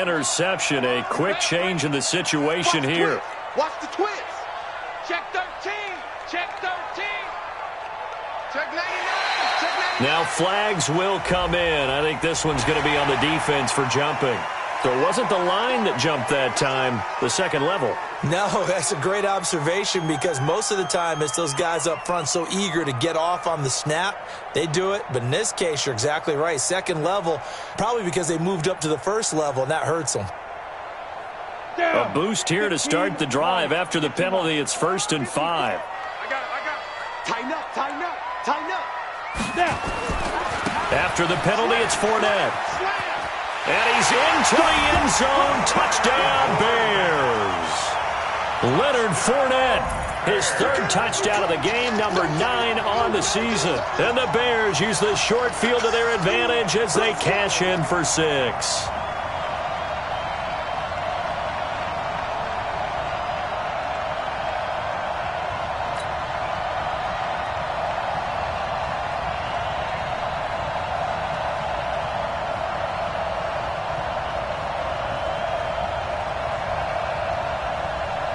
interception. A quick change in the situation here. Watch the twist. Check 13. Check 13. Check 99. Check 99. Now flags will come in. I think this one's going to be on the defense for jumping. So it wasn't the line that jumped that time, the second level. No, that's a great observation because most of the time it's those guys up front so eager to get off on the snap. They do it, but in this case, you're exactly right. Second level, probably because they moved up to the first level, and that hurts them. A boost here to start the drive. After the penalty, it's 1st and 5. I got it. Tighten up, tighten up, tighten up. Now. After the penalty, it's Fournette. And he's into the end zone. Touchdown, Bears. Leonard Fournette, his 3rd touchdown of the game, number 9 on the season. And the Bears use the short field to their advantage as they cash in for 6.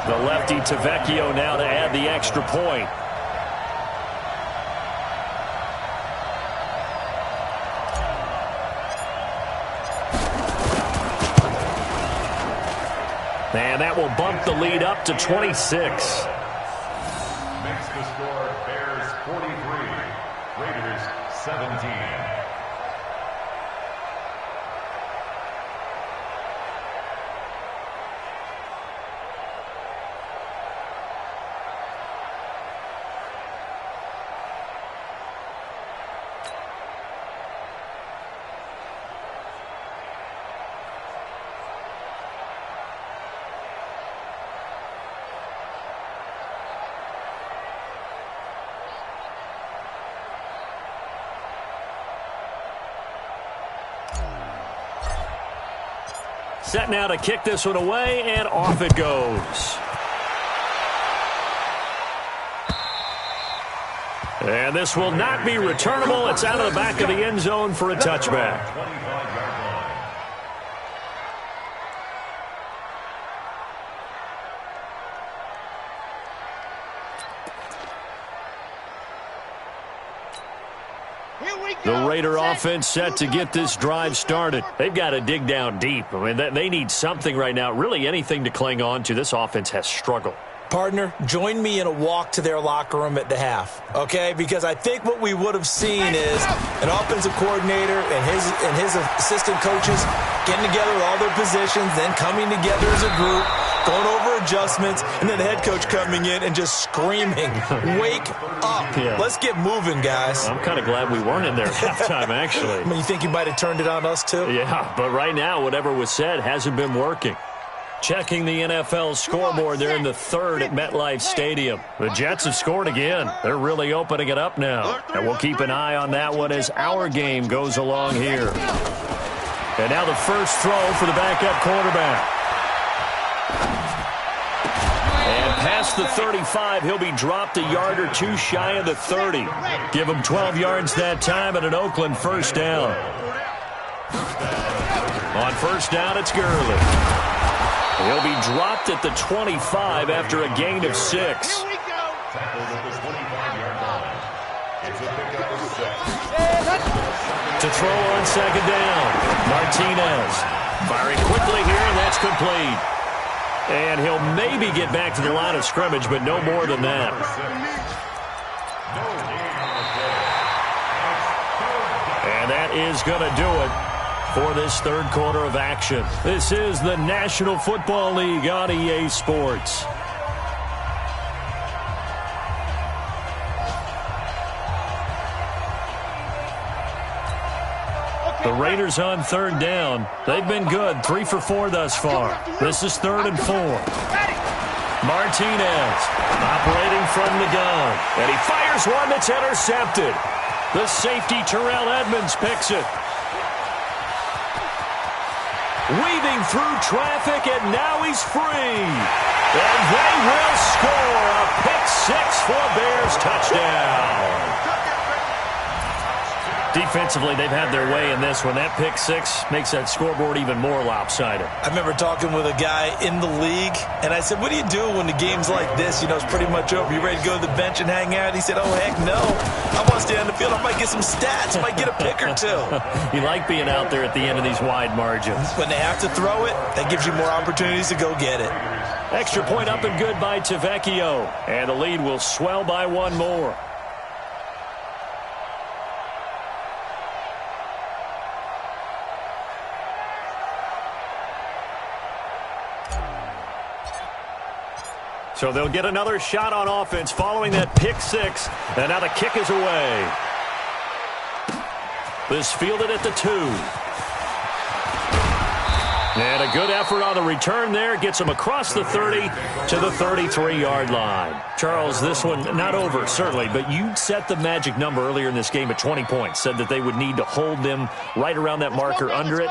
The lefty Tavecchio now to add the extra point. And that will bump the lead up to 26. Makes the score Bears 43, Raiders 17. Set now to kick this one away, and off it goes. And this will not be returnable. It's out of the back of the end zone for a touchback. The Raider offense set to get this drive started. They've got to dig down deep. I mean, they need something right now, really anything to cling on to. This offense has struggled. Partner, join me in a walk to their locker room at the half, okay? Because I think what we would have seen is an offensive coordinator and his assistant coaches getting together with all their positions, then coming together as a group, going over adjustments, and then the head coach coming in and just screaming, wake up. Yeah. Let's get moving, guys. I'm kind of glad we weren't in there at halftime, actually. I mean, you think you might have turned it on us, too? Yeah, but right now, whatever was said hasn't been working. Checking the NFL scoreboard, they're in the 3rd at MetLife Stadium. The Jets have scored again. They're really opening it up now. And we'll keep an eye on that one as our game goes along here. And now the first throw for the backup quarterback. And past the 35, he'll be dropped a yard or two shy of the 30. Give him 12 yards that time and an Oakland first down. On first down, it's Gurley. He'll be dropped at the 25 after a gain of 6. Tackled at the 25-yard line. It's a pickup of 6. To throw on second down, Martinez. Firing quickly here, and that's complete. And he'll maybe get back to the line of scrimmage, but no more than that. And that is going to do it for this 3rd quarter of action. This is the National Football League on EA Sports. The Raiders on 3rd down. They've been good, 3 for 4 thus far. This is 3rd and 4. Martinez operating from the gun. And he fires one that's intercepted. The safety Terrell Edmonds picks it. Weaving through traffic, and now he's free. And they will score a pick 6 for Bears touchdown. Defensively, they've had their way in this one. That pick six makes that scoreboard even more lopsided. I remember talking with a guy in the league, and I said, what do you do when the game's like this? You know, it's pretty much over. You ready to go to the bench and hang out? He said, oh, heck no. I want to stay on the field. I might get some stats. I might get a pick or two. You like being out there at the end of these wide margins. When they have to throw it, that gives you more opportunities to go get it. Extra point up and good by Tavecchio. And the lead will swell by one more. So they'll get another shot on offense following that pick six. And now the kick is away. This fielded at the 2. And a good effort on the return there. Gets them across the 30 to the 33-yard line. Charles, this one not over, certainly, but you set the magic number earlier in this game at 20 points. Said that they would need to hold them right around that marker under it.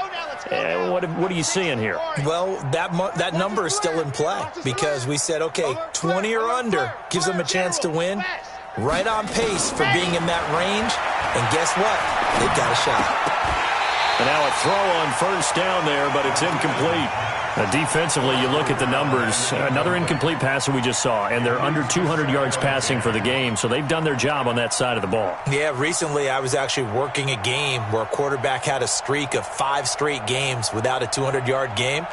What are you seeing here? Well, that number is still in play because we said, okay, 20 or under gives them a chance to win. Right on pace for being in that range. And guess what? They've got a shot. And now a throw on first down there, but it's incomplete. Defensively, you look at the numbers. Another incomplete pass that we just saw, and they're under 200 yards passing for the game, so they've done their job on that side of the ball. Yeah, recently I was actually working a game where a quarterback had a streak of 5 straight games without a 200-yard game,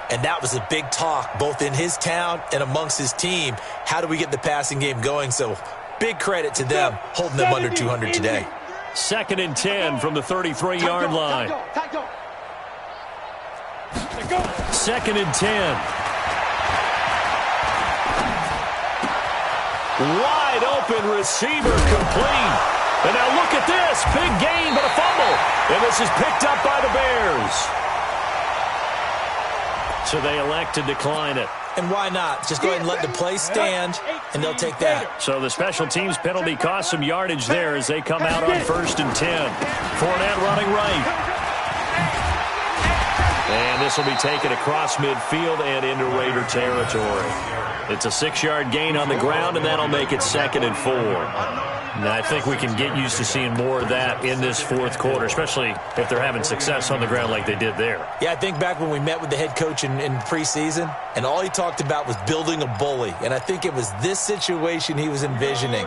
and that was a big talk, both in his town and amongst his team. How do we get the passing game going? So big credit to them holding them under 200 today. 2nd and 10 from the 33-yard line. 2nd and 10. Wide open receiver complete. And now look at this. Big gain, but a fumble. And this is picked up by the Bears. So they elect to decline it. And why not? Just go ahead and let the play stand, and they'll take that. So the special teams penalty cost some yardage there as they come out on 1st and 10. Fournette running right. And this will be taken across midfield and into Raider territory. It's a 6-yard gain on the ground, and that'll make it 2nd and 4. Now, I think we can get used to seeing more of that in this 4th quarter, especially if they're having success on the ground like they did there. Yeah, I think back when we met with the head coach in preseason, and all he talked about was building a bully. And I think it was this situation he was envisioning.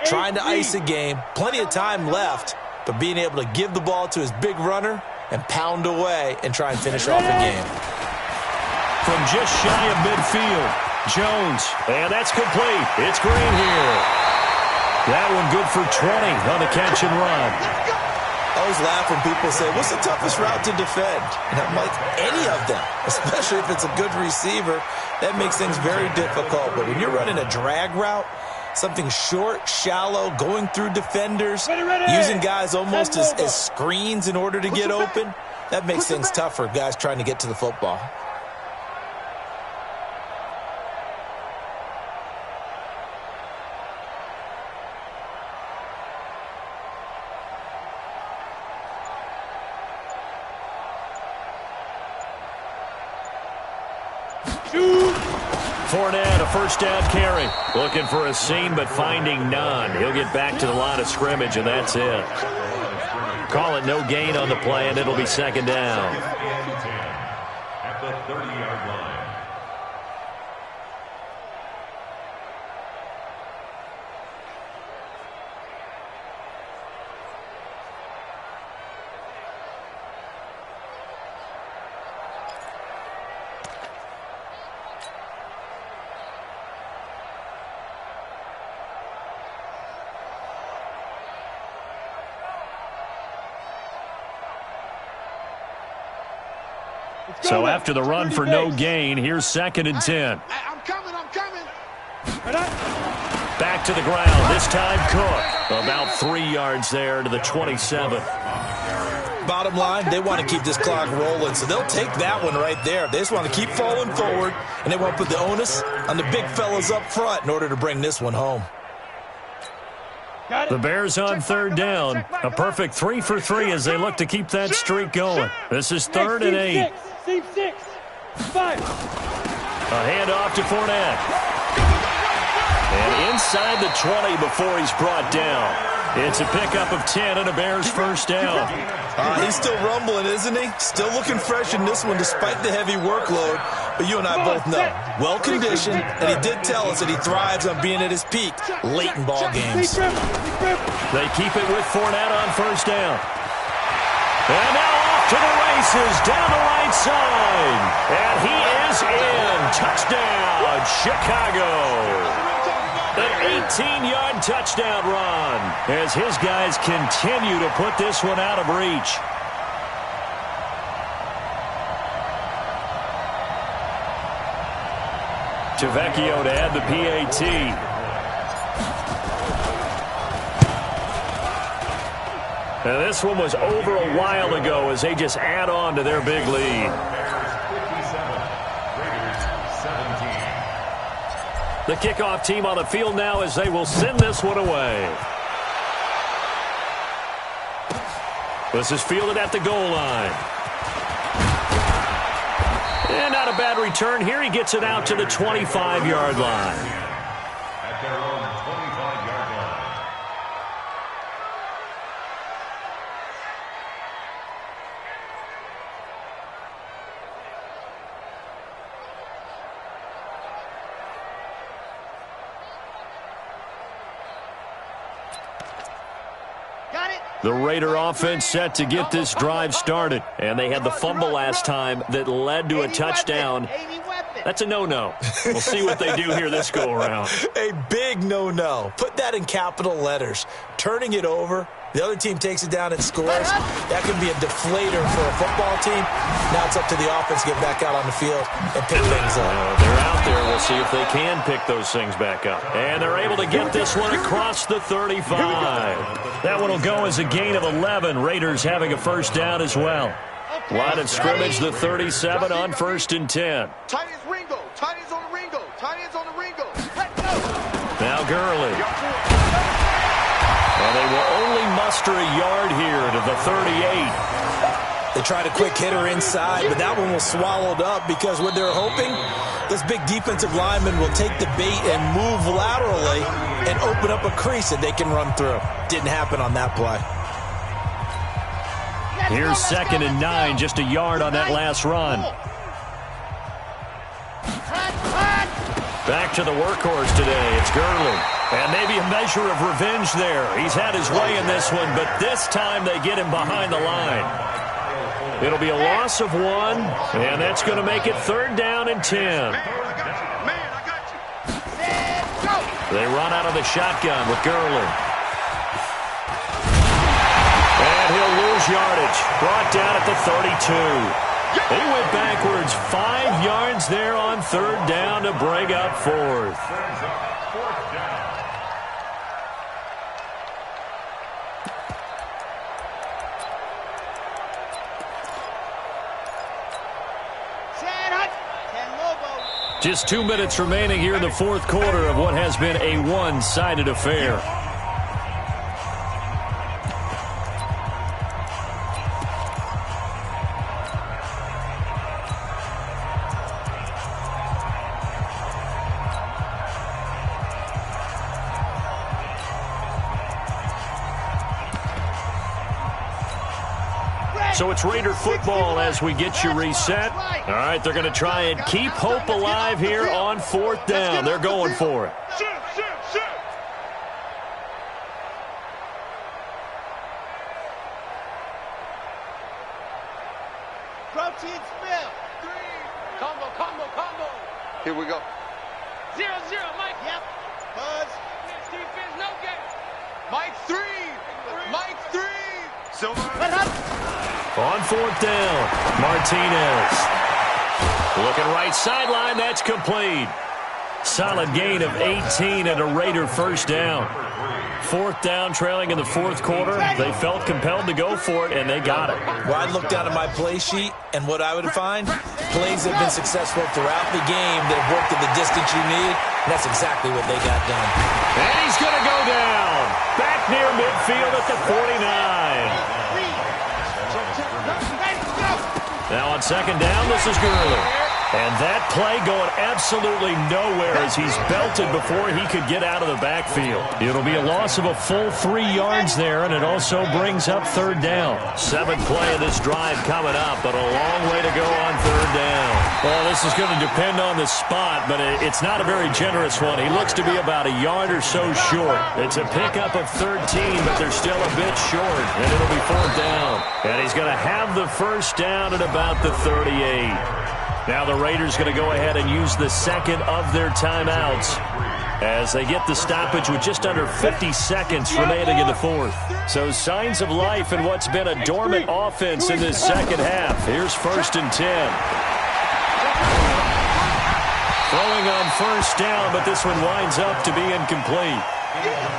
Trying to ice a game, plenty of time left, but being able to give the ball to his big runner and pound away and try and finish off the game. From just shy of midfield, Jones, and that's complete. It's Green here. That one good for 20 on the catch and run. I always laugh when people say, what's the toughest route to defend? And I'm like, any of them, especially if it's a good receiver. That makes things very difficult. But when you're running a drag route, something short, shallow, going through defenders, using guys almost as screens in order to get open, that makes things tough for guys trying to get to the football. Fournette, a first down carry. Looking for a seam, but finding none. He'll get back to the line of scrimmage, and that's it. Call it no gain on the play, and it'll be 2nd down. At the 30-yard line. So after the run for no gain, here's 2nd and 10. I'm coming. Back to the ground. This time Cook. About 3 yards there to the 27. Bottom line, they want to keep this clock rolling, so they'll take that one right there. They just want to keep falling forward, and they want to put the onus on the big fellas up front in order to bring this one home. The Bears on 3rd down. A perfect 3 for 3 as they look to keep that streak going. This is 3rd and 8. Team 6. 5. A handoff to Fournette. And inside the 20 before he's brought down. It's a pickup of 10 and a Bears first down. He's still rumbling, isn't he? Still looking fresh in this one despite the heavy workload. But you and I both know, well-conditioned, and he did tell us that he thrives on being at his peak late in ball games. They keep it with Fournette on first down. And now off to the races down the right side. And he is in. Touchdown, Chicago. An 18-yard touchdown run as his guys continue to put this one out of reach. Tavecchio to add the PAT. Now this one was over a while ago as they just add on to their big lead. The kickoff team on the field now as they will send this one away. This is fielded at the goal line. And not a bad return here. He gets it out to the 25-yard line. At their own 25-yard line. The Raider offense set to get this drive started. And they had the fumble last time that led to a touchdown. That's a no-no. We'll see what they do here this go-around. A big no-no. Put that in capital letters. Turning it over, the other team takes it down and scores. That can be a deflator for a football team. Now it's up to the offense to get back out on the field and pick things up. They're out there. We'll see if they can pick those things back up. And they're able to get this one across the 35. That one will go as a gain of 11. Raiders having a first down as well. Line of scrimmage, the 37 on 1st and 10. Tight ends Ringo. Tight ends on the Ringo. Tight ends on the Ringo. Let's go. Now Gurley. And they will only muster a yard here to the 38. They tried a quick hitter inside, but that one was swallowed up because what they're hoping, this big defensive lineman will take the bait and move laterally and open up a crease that they can run through. Didn't happen on that play. Here's 2nd and 9, just a yard on that last run. Back to the workhorse today. It's Gurley. And maybe a measure of revenge there. He's had his way in this one, but this time they get him behind the line. It'll be a loss of 1, and that's going to make it 3rd down and 10. They run out of the shotgun with Gurley. And he'll lose yardage. Brought down at the 32. He went backwards 5 yards there on 3rd down to bring up 4th. Just 2 minutes remaining here in the 4th quarter of what has been a one-sided affair. So it's Raider football as we get you reset. All right, they're going to try and keep hope alive here on 4th down. They're going for it. Protein spill. Combo. Here we go. 0-0, Mike. Yep. Buzz. Defense, no game. Mike 3. Mike 3. Silver. On 4th down, Martinez. Looking right sideline, that's complete. Solid gain of 18 and a Raider first down. 4th down, trailing in the 4th quarter. They felt compelled to go for it, and they got it. Well, I'd look down at my play sheet, and what I would find, plays have been successful throughout the game that have worked at the distance you need, and that's exactly what they got done. And he's going to go down. Back near midfield at the 49. Now on 2nd down, this is Gurley. And that play going absolutely nowhere as he's belted before he could get out of the backfield. It'll be a loss of a full 3 yards there, and it also brings up third down. 7th play of this drive coming up, but a long way to go on third down. Well, this is going to depend on the spot, but it's not a very generous one. He looks to be about a yard or so short. It's a pickup of 13, but they're still a bit short, and it'll be fourth down. And he's going to have the first down at about the 38. Now the Raiders going to go ahead and use the second of their timeouts as they get the stoppage with just under 50 seconds remaining in the fourth. So signs of life in what's been a dormant offense in this second half. Here's 1st and 10. Throwing on first down, but this one winds up to be incomplete.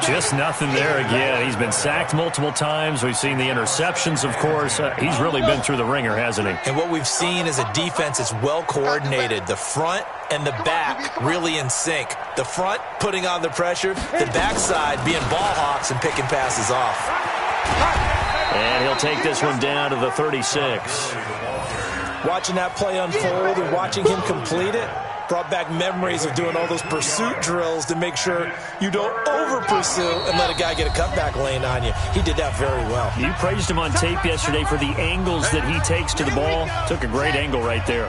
Just nothing there again. He's been sacked multiple times. We've seen the interceptions, of course. He's really been through the ringer, hasn't he? And what we've seen is a defense that's well coordinated. The front and the back really in sync. The front putting on the pressure, the backside being ball hawks and picking passes off. And he'll take this one down to the 36. Watching that play unfold and watching him complete it brought back memories of doing all those pursuit drills to make sure you don't over-pursue and let a guy get a cutback lane on you. He did that very well. You praised him on tape yesterday for the angles that he takes to the ball. Took a great angle right there.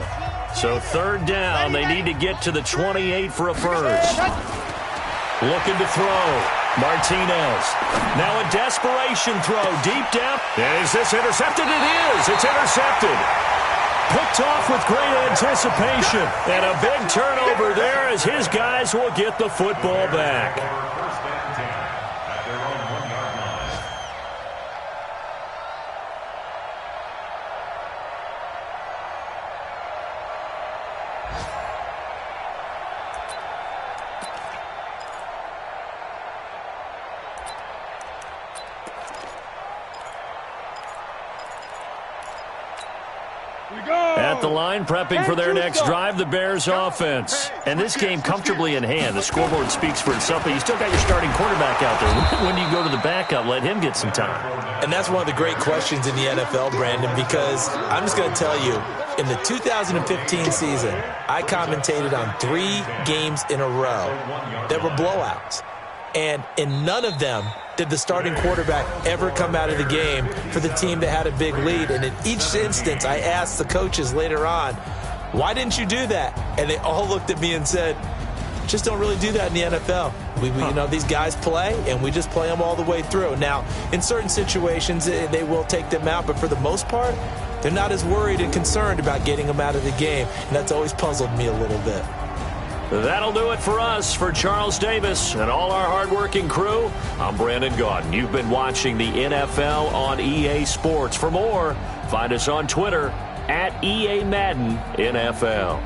So third down, they need to get to the 28 for a first. Looking to throw. Martinez. Now a desperation throw deep down. Is this intercepted? It is. It's intercepted. Picked off with great anticipation. And a big turnover there as his guys will get the football back. First and 10 at their own 1-yard line. At the line, prepping for their next drive, the Bears offense. And this game comfortably in hand. The scoreboard speaks for itself, but you still got your starting quarterback out there. When do you go to the backup? Let him get some time. And that's one of the great questions in the NFL, Brandon, because I'm just going to tell you, in the 2015 season, I commentated on 3 games in a row that were blowouts. And in none of them did the starting quarterback ever come out of the game for the team that had a big lead. And in each instance, I asked the coaches later on, why didn't you do that? And they all looked at me and said, just don't really do that in the NFL. You know, these guys play, and we just play them all the way through. Now, in certain situations, they will take them out, but for the most part, they're not as worried and concerned about getting them out of the game. And that's always puzzled me a little bit. That'll do it for us. For Charles Davis and all our hardworking crew, I'm Brandon Gaudin. You've been watching the NFL on EA Sports. For more, find us on Twitter at EA Madden NFL.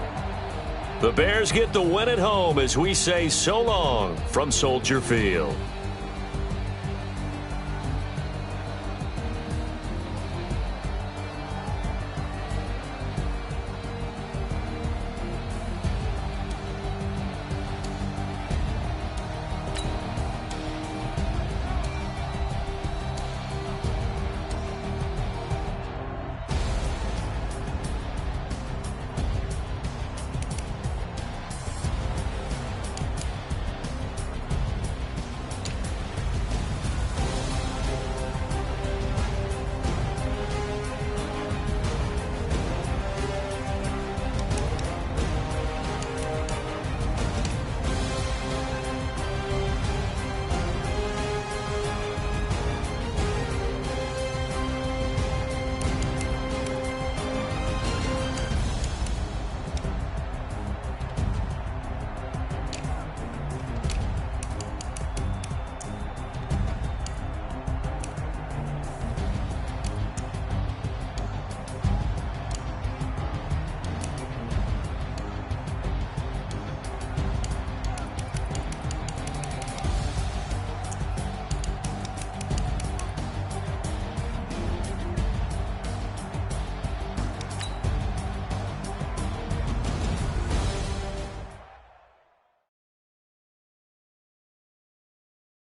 The Bears get the win at home as we say so long from Soldier Field.